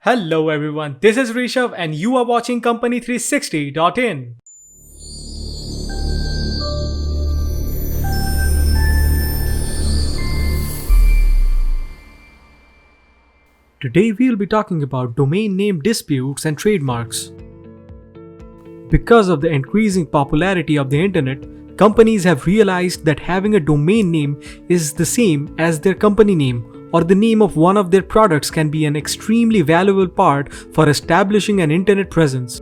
Hello everyone, this is Rishabh and you are watching Company360.in. Today we'll be talking about domain name disputes and trademarks. Because of the increasing popularity of the internet, companies have realized that having a domain name is the same as their company name, or the name of one of their products can be an extremely valuable part for establishing an internet presence.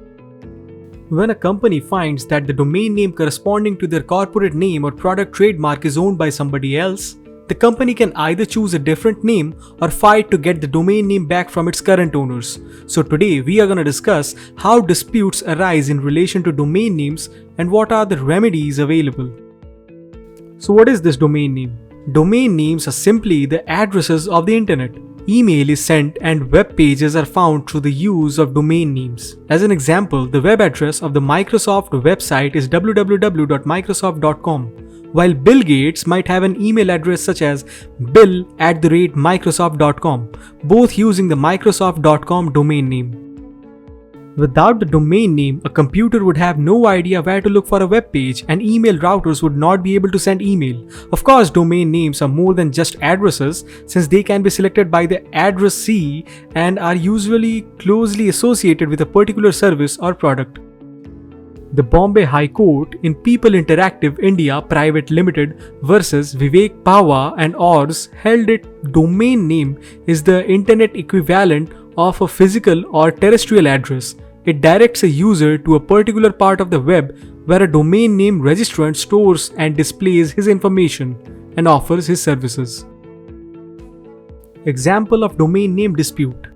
When a company finds that the domain name corresponding to their corporate name or product trademark is owned by somebody else, the company can either choose a different name or fight to get the domain name back from its current owners. So today we are going to discuss how disputes arise in relation to domain names and what are the remedies available. So what is this domain name? Domain names are simply the addresses of the internet. Email is sent and web pages are found through the use of domain names. As an example, the web address of the Microsoft website is www.microsoft.com, while Bill Gates might have an email address such as bill@microsoft.com, both using the Microsoft.com domain name. Without the domain name, a computer would have no idea where to look for a web page and email routers would not be able to send email. Of course, domain names are more than just addresses since they can be selected by the addressee and are usually closely associated with a particular service or product. The Bombay High Court in People Interactive India Private Limited versus Vivek Pava and Ors held that domain name is the internet equivalent of a physical or terrestrial address. It directs a user to a particular part of the web where a domain name registrant stores and displays his information and offers his services. Example of domain name dispute.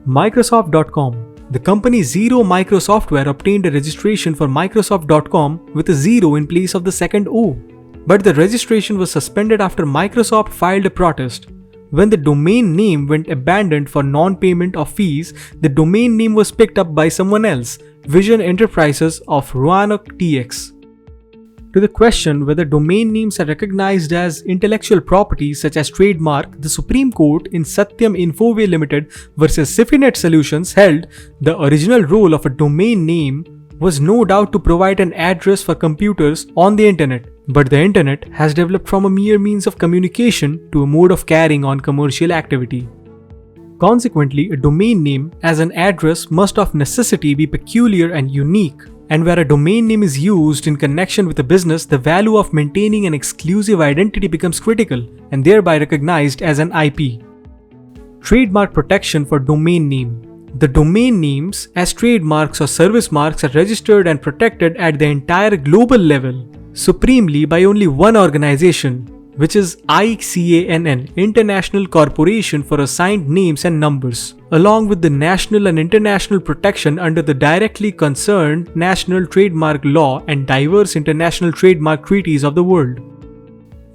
Microsoft.com. The company Zero Microsoftware obtained a registration for Microsoft.com with a zero in place of the second O. But the registration was suspended after Microsoft filed a protest. When the domain name went abandoned for non-payment of fees, the domain name was picked up by someone else, Vision Enterprises of Roanoke, TX. To the question whether domain names are recognized as intellectual property such as trademark, the Supreme Court in Satyam Infoway Limited versus Sifinet Solutions held the original role of a domain name was no doubt to provide an address for computers on the internet. But the internet has developed from a mere means of communication to a mode of carrying on commercial activity. Consequently, a domain name as an address must of necessity be peculiar and unique. And where a domain name is used in connection with a business, the value of maintaining an exclusive identity becomes critical and thereby recognized as an IP. Trademark protection for domain name. The domain names as trademarks or service marks are registered and protected at the entire global level, supremely by only one organization, which is ICANN, International Corporation for Assigned Names and Numbers, along with the national and international protection under the directly concerned national trademark law and diverse international trademark treaties of the world.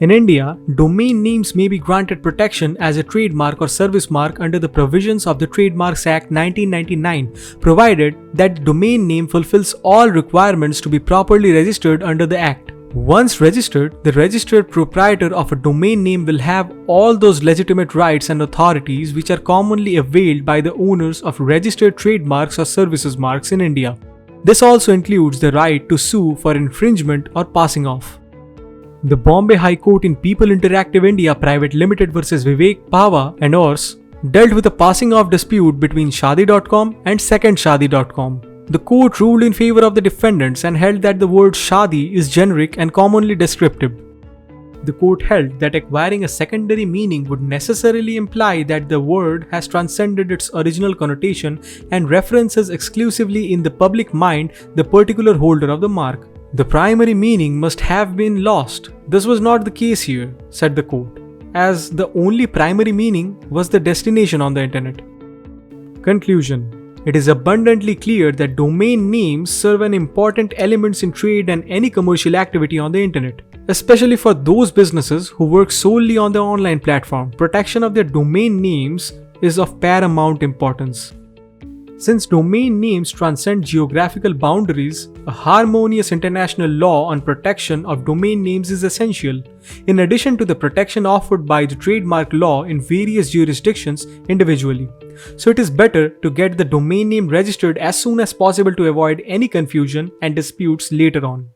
In India, domain names may be granted protection as a trademark or service mark under the provisions of the Trademarks Act 1999, provided that the domain name fulfills all requirements to be properly registered under the Act. Once registered, the registered proprietor of a domain name will have all those legitimate rights and authorities which are commonly availed by the owners of registered trademarks or services marks in India. This also includes the right to sue for infringement or passing off. The Bombay High Court in People Interactive India Private Limited versus Vivek Pava and Ors dealt with a passing off dispute between Shadi.com and SecondShadi.com. The court ruled in favor of the defendants and held that the word Shadi is generic and commonly descriptive. The court held that acquiring a secondary meaning would necessarily imply that the word has transcended its original connotation and references exclusively in the public mind the particular holder of the mark. The primary meaning must have been lost. This was not the case here, said the court, as the only primary meaning was the destination on the internet. Conclusion. It is abundantly clear that domain names serve an important element in trade and any commercial activity on the internet. Especially for those businesses who work solely on the online platform, protection of their domain names is of paramount importance. Since domain names transcend geographical boundaries, a harmonious international law on protection of domain names is essential, in addition to the protection offered by the trademark law in various jurisdictions individually. So it is better to get the domain name registered as soon as possible to avoid any confusion and disputes later on.